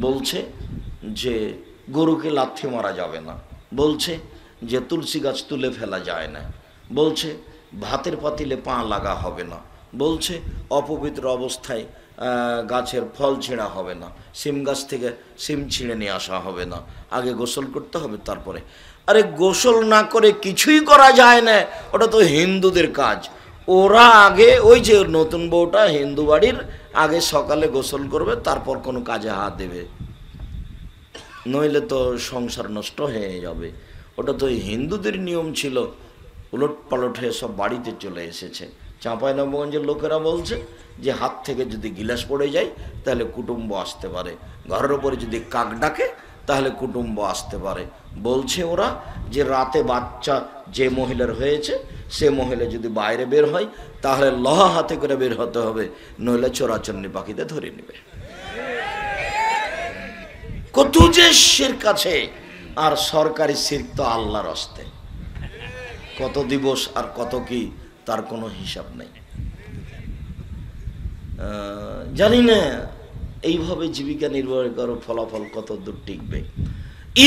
বলছে যে গরুকে লাথি মারা যাবে না, বলছে যে তুলসী গাছ তুলে ফেলা যায় না, বলছে ভাতের পাতিলে পা লাগা হবে না, বলছে অপবিত্র অবস্থায় গাছের ফল ছিঁড়া হবে না, সিম গাছ থেকে সিম ছিঁড়ে নিয়ে আসা হবে না, আগে গোসল করতে হবে তারপরে। আরে গোসল না করে কিছুই করা যায় না, ওটা তো হিন্দুদের কাজ। ওরা আগে ওই যে নতুন বউটা হিন্দু বাড়ির আগে সকালে গোসল করবে, তারপর কোনো কাজে হাত দেবে, নইলে তো সংসার নষ্ট হয়ে যাবে। ওটা তো হিন্দুদের নিয়ম ছিল, উলট পালট হয়ে সব বাড়িতে চলে এসেছে। চাঁপাইনবাবগঞ্জের লোকেরা বলছে যে হাত থেকে যদি গিলাস পড়ে যায় তাহলে কুটুম্ব আসতে পারে, ঘরের ওপরে যদি কাক ডাকে তাহলে কুটুম্ব আসতে পারে। বলছে ওরা যে রাতে বাচ্চা যে মহিলার হয়েছে সে মহিলা যদি বাইরে বের হয় তাহলে লহা হাতে করে বের হতে হবে, নইলে চোরাচন্নি পাখিতে ধরে নেবে। কত যে শিরক আছে, আর সরকারি শিরক তো আল্লাহর হস্তে, কত দিবস আর কত কি তার কোনো হিসাব নেই। জানি না এইভাবে জীবিকা নির্বাহ করো, ফলাফল কত দূর টিকবে।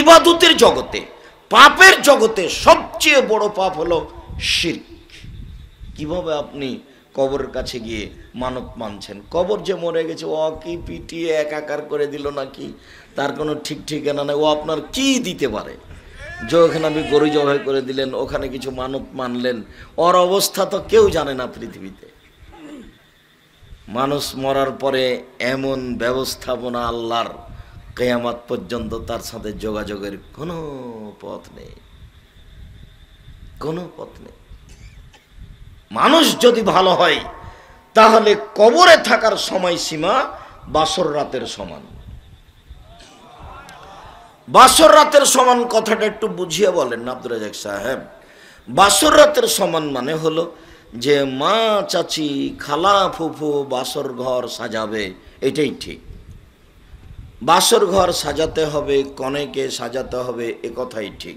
ইবাদতের জগতে, পাপের জগতে সবচেয়ে বড় পাপ হলো শিরক। কিভাবে আপনি কবরের কাছে গিয়ে মানত মানছেন? কবর যে মরে গেছে ও কি পিটিয়ে একাকার করে দিল নাকি তার কোনো ঠিক ঠিকানা নেই। ও আপনার কি দিতে পারে? যে ওখানে আপনি গরু জবাই করে দিলেন, ওখানে কিছু মানত মানলেন, ওর অবস্থা তো কেউ জানে না পৃথিবীতে। মানুষ মরার পরে এমন ব্যবস্থাপনা আল্লাহর, কিয়ামত পর্যন্ত তার সাথে যোগাযোগের কোনো পথ নেই, কোনো পথ নেই। মানুষ যদি ভালো হয় তাহলে কবরে থাকার সময়সীমা বাসর রাতের সমান। বাসর রাতের সমান কথাটা একটু বুঝিয়ে বলেন না আব্দুর রাজ্জাক সাহেব। বাসর রাতের সমান মানে হলো যে মা চাচি খালা ফুফু বাসর ঘর সাজাবে, এটাই ঠিক। বাসর ঘর সাজাতে হবে, কনেকে সাজাতে হবে, এ কথাই ঠিক।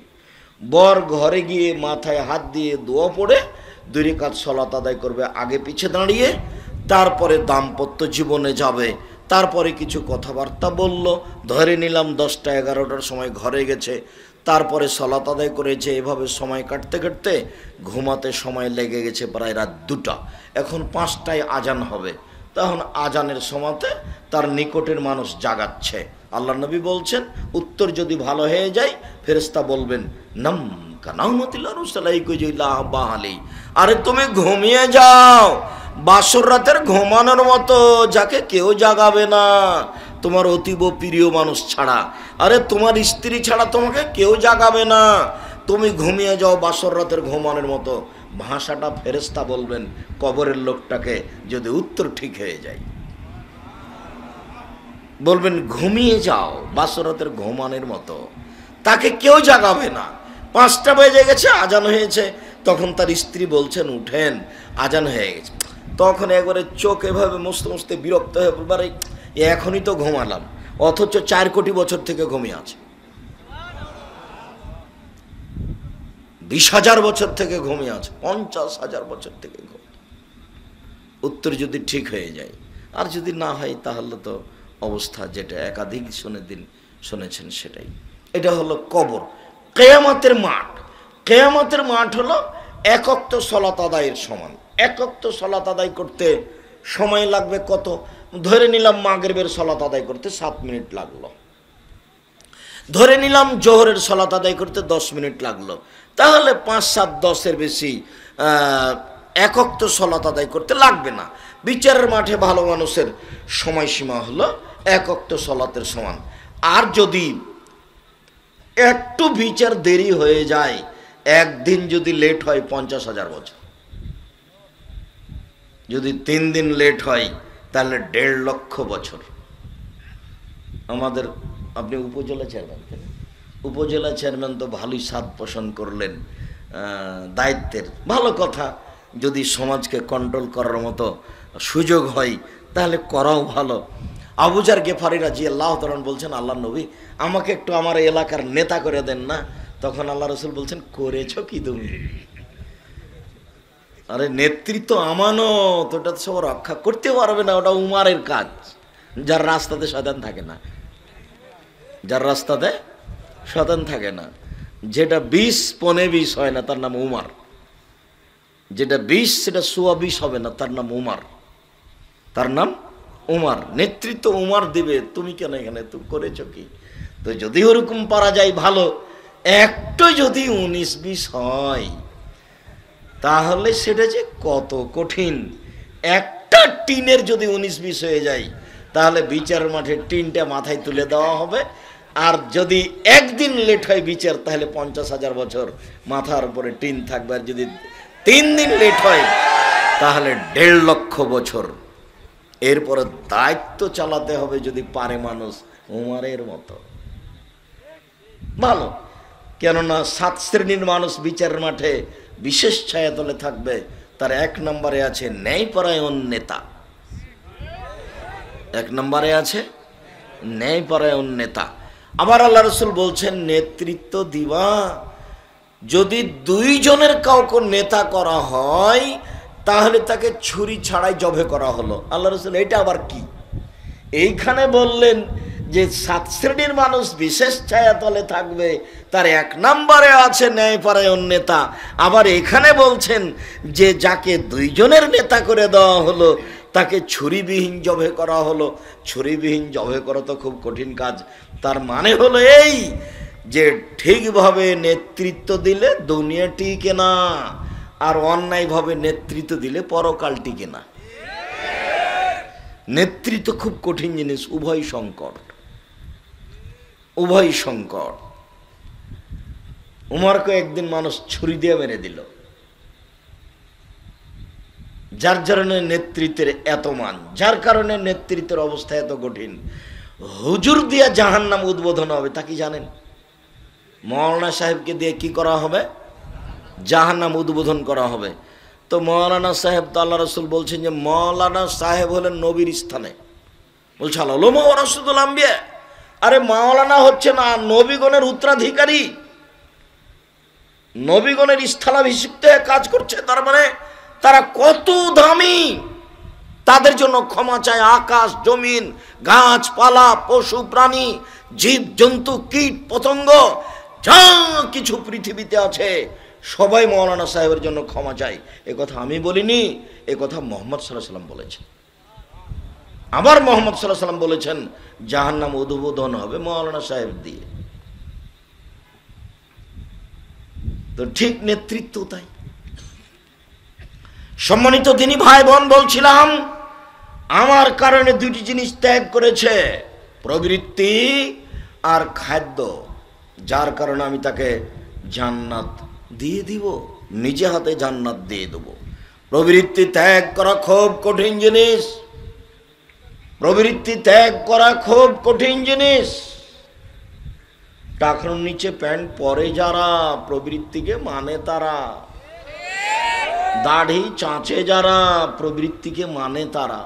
বর ঘরে গিয়ে মাথায় হাত দিয়ে দোয়া পড়ে 2 রাকাত সালাত আদায় করবে আগে পিছে দাঁড়িয়ে, তারপরে দাম্পত্য জীবনে যাবে। তারপরে কিছু কথাবার্তা বলল, ধরে নিলাম 10টা 11টার সময় ঘরে গেছে, তারপরে সালাত আদায় করেছে। এভাবে সময় কাটতে কাটতে ঘুমাতে সময় লেগে গেছে প্রায় রাত 2টা। এখন 5টায় আজান হবে, তখন আজানের সময়তে তার নিকটের মানুষ জাগাচ্ছে। আল্লাহ নবী বলছেন উত্তর যদি ভালো হয়ে যায় ফেরেশতা বলবেন নাম কানাউমাতিল্লাহ রুসালাইকুজিল্লাহ বাহালি, আরে তুমি ঘুমিয়ে যাও বাসর রাতের ঘুমানোর মতো, যাকে কেউ জাগাবে না তোমার অতীব প্রিয় মানুষ ছাড়া। আরে তোমার স্ত্রী ছাড়া তোমাকে কেউ জাগাবে না, তুমি ঘুমিয়ে যাও বাসর রাতের ঘুমানোর মতো। ভাষাটা ফেরেশতা বলবেন কবরের লোকটাকে যদি উত্তর ঠিক হয়ে যায়, বলবেন ঘুমিয়ে যাও বাসর রাতের ঘুমানোর মতো, তাকে কেউ জাগাবে না। 5টা বেজে গেছে, আজান হয়েছে, তখন তার স্ত্রী বলছেন উঠেন আজান হয়ে গেছে। তখন একবারে চোখ এভাবে মুছতে মুছতে বিরক্ত হয়ে বলবার এখনই তো ঘুমালাম, অথচ 4 কোটি বছর থেকে ঘুমিয়ে আছে, 20,000 বছর থেকে ঘুমিয়ে আছে, 50,000 বছর থেকে ঘুমিয়ে। উত্তর যদি ঠিক হয়ে যায়, আর যদি না হয় তাহলে তো অবস্থা যেটা একাধিক শুনেছেন সেটাই। এটা হলো কবর। কিয়ামতের মাঠ, কিয়ামতের মাঠ হলো 1 ওয়াক্ত সালাত আদায়ের সমান। 1 ওয়াক্ত সালাত আদায় করতে সময় লাগবে কত? ধরে নিলাম মাগরিবের সালাত আদায় করতে 7 মিনিট লাগলো, ধরে নিলাম জোহরের সালাত আদায় করতে 10 মিনিট লাগলো, তাহলে 5, 7, 10-এর বেশি 1 ওয়াক্ত সালাত আদায় করতে লাগবে না। বিচারের মাঠে ভালো মানুষের সময়সীমা হলো 1 ওয়াক্ত সালাতের সমান। আর যদি একটু বিচার দেরি হয়ে যায়, একদিন যদি লেট হয় 50,000 বছর, যদি 3 দিন লেট হয় তাহলে 1.5 লক্ষ বছর। আমাদের আপনি উপজেলা চেয়ারম্যান, উপজেলা চেয়ারম্যান তো ভালোই স্বাদ পোষণ করলেন, দায়িত্বের ভালো কথা। যদি সমাজকে কন্ট্রোল করার মতো সুযোগ হয় তাহলে করাও ভালো। আবু যার গেফারি রাদিয়াল্লাহু তাআলা বলছেন আল্লাহ নবী আমাকে একটু আমার এলাকার নেতা করে দেন না। তখন আল্লাহ রাসূল বলছেন করেছো কি তুমি? আরে নেতৃত্ব আমানত, ওটা তো সব রক্ষা করতে পারবে না, ওটা উমারের কাজ, যার রাস্তাতে শয়তান থাকে না। যার রাস্তাতে শয়তান থাকে না। যেটা 20 পনে 20 হয় না তার নাম উমার, যেটা 20 সেটা 20 হবে না তার নাম উমার, তার নাম উমার। নেতৃত্ব উমার দিবে, তুমি কেন এখানে তুমি করেছ কি? তো যদি ওরকম পারা যায় ভালো, একটু যদি 19-20 হয় তাহলে সেটা যে কত কঠিন। একটা টিনের যদি 19-20 হয়ে যায় তাহলে বিচারের মাঠে টিনটা মাথায় তুলে দেওয়া হবে। আর যদি একদিন লেট হয় বিচার তাহলে 50,000 বছর মাথার উপরে টিন থাকবে। আর যদি 3 দিন লেট হয় তাহলে 1.5 লক্ষ বছর। এরপরে দায়িত্ব চালাতে হবে যদি পারে মানুষ উমারের মতো ভালো। কেননা 7 শ্রেণীর মানুষ বিচারের মাঠে বিশেষ ছায়াতলে থাকবে। তার 1 নম্বরে আছে ন্যায়পরায়ণ নেতা, 1 নম্বরে আছে ন্যায়পরায়ণ নেতা। আবার আল্লাহ রসুল বলছেন নেতৃত্ব দিবা, যদি 2 জনের কাউকে নেতা করা হয় তাহলে তাকে ছুরি ছাড়াই জবে করা হলো। আল্লাহ রসুল এটা আবার কি? এইখানে বললেন যে 7 শ্রেণীর মানুষ বিশেষ ছায়াতলে থাকবে, তার 1 নম্বরে আছে ন্যায়পরায়ণ নেতা। আবার এখানে বলছেন যে যাকে 2 জনের নেতা করে দেওয়া হলো তাকে ছুরিবিহীন জবে করা হলো। ছুরিবিহীন জবে করা তো খুব কঠিন কাজ। তার মানে হলো এই যে ঠিকভাবে নেতৃত্ব দিলে দুনিয়া টিকে না, আর অন্যায়ভাবে নেতৃত্ব দিলে পরকাল টিকে না। নেতৃত্ব খুব কঠিন জিনিস, উভয় সংকট, উভয় সংকট। উমরকে একদিন মানুষ ছুরি দিয়ে মেরে দিল, যার কারণে নেতৃত্বের এত মান, যার কারণে নেতৃত্বের অবস্থা এত কঠিন। হুজুর দিয়ে জাহান্নাম উদ্বোধন হবে, তা কি জানেন? মৌলানা সাহেবকে দিয়ে কি করা হবে? জাহান্নাম উদ্বোধন করা হবে। তো মৌলানা সাহেব তো আল্লাহ রসুল বলছেন যে মৌলানা সাহেব হলেন নবীর স্থানে। বলছে আল্লাহ রাসূলুল আম্বিয়া, আরে মাওলানা হচ্ছে না নবীগণের উত্তরাধিকারী, নবীগণের স্থলাভিষিক্ত কাজ করছে, তার মানে তারা কত দামি। তাদের জন্য ক্ষমা চায় আকাশ জমিন, গাছপালা, পশু প্রাণী, জীব জন্তু, কীট পতঙ্গ, যা কিছু পৃথিবীতে আছে সবাই মৌলানা সাহেবের জন্য ক্ষমা চাই। এ কথা আমি বলিনি, এ কথা মুহাম্মদ সাল্লাল্লাহু আলাইহি ওয়াসাল্লাম বলেছেন। আবার মুহাম্মদ সাল্লাল্লাহু আলাইহি ওয়াসাল্লাম বলেছেন জাহান্নাম উদ্বোধন হবে মৌলানা সাহেব দিয়ে। তো ঠিক নেতৃত্ব তাই। সম্মানিত দিনী ভাই বোন, বলছিলাম আমার কারণে 2টি জিনিস ত্যাগ করেছে, প্রবৃত্তি আর খাদ্য, যার কারণে আমি তাকে জান্নাত দিয়ে দিব, নিজে হাতে জান্নাত দিয়ে দেব। প্রবৃত্তি ত্যাগ করা খুব কঠিন জিনিস, প্রবৃত্তি ত্যাগ করা খুব কঠিন জিনিস। টাকনুর নিচে প্যান্ট পরে যারা প্রবৃত্তিকে মানে তারা, দাড়ি চাঁচে যারা প্রবৃত্তিকে মানে তারা।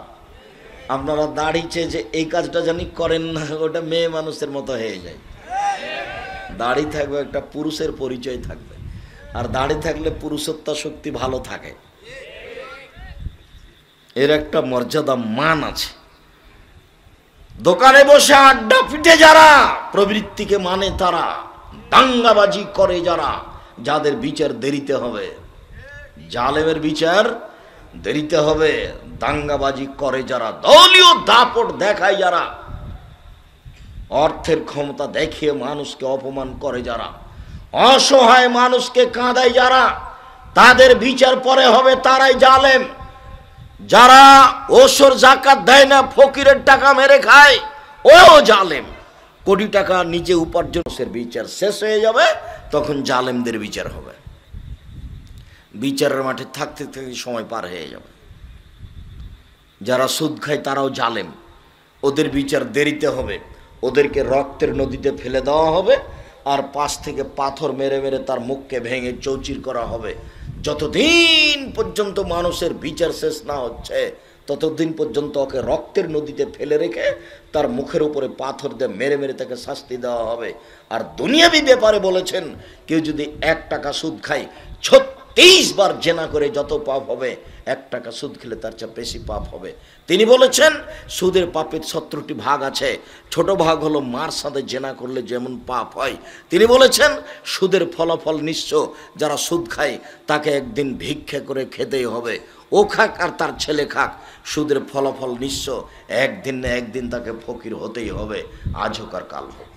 আপনারা দাড়ি চেয়ে এই কাজটা জানি করেন না, ওটা মেয়ে মানুষের মতো হয়ে যায়। দাড়ি থাকবে একটা পুরুষের পরিচয় থাকবে, আর দাড়ি থাকলে পুরুষত্ব শক্তি ভালো থাকে, এর একটা মর্যাদা মান আছে। দোকানে বসে আড্ডা পিটে যারা প্রবৃত্তিকে মানে তারা, দাঙ্গাবাজি করে যারা, যাদের বিচার দেরিতে হবে, জালেমের বিচার দেরিতে হবে, দাঙ্গাবাজি করে যারা, দলীয় দাপট দেখায় যারা, অর্থের ক্ষমতা দেখিয়ে মানুষকে অপমান করে যারা, অসহায় মানুষকে কাঁদায় যারা, তাদের বিচার পরে হবে, তারাই জালেম। যারা ওসর জাকাত দেয় না, ফকিরের টাকা মেরে খায়, ও জালেম। কোটি টাকা নিজে উপার্জনের বিচার শেষ হয়ে যাবে, তখন জালেমদের বিচার হবে। বিচারের মাঠে থাকতে থাকতে সময় পার হয়ে যাবে। যারা সুদ খায় তারাও জালেম, ওদের বিচার দেরিতে হবে, ওদেরকে রক্তের নদীতে ফেলে দেওয়া হবে, আর পাশ থেকে পাথর মেরে মেরে তার মুখকে ভেঙে চৌচির করা হবে। যতদিন পর্যন্ত মানুষের বিচার শেষ না হচ্ছে ততদিন পর্যন্ত ওকে রক্তের নদীতে ফেলে রেখে তার মুখের উপরে পাথর দিয়ে মেরে মেরে তাকে শাস্তি দেওয়া হবে। আর দুনিয়াবি ব্যাপারে বলেছেন কেউ যদি 1 টাকা সুদ খায় 23 বার জেনা করে যত পাপ হবে, 1 টাকা সুদ খেলে তার চেয়ে বেশি পাপ হবে। তিনি বলেছেন সুদের পাপের 70টি ভাগ আছে। ছোট ভাগ হলো মার সাথে জেনা করলে যেমন পাপ হয়। তিনি বলেছেন সুদের ফলাফল নিঃস্ব, যারা সুদ খায় তাকে একদিন ভিক্ষা করে খেতেই হবে। ও খাক আর তার ছেলে খাক, সুদের ফলাফল নিঃস্ব, একদিন না একদিন তাকে ফকির হতেই হবে, আজ হোক আর কাল হোক।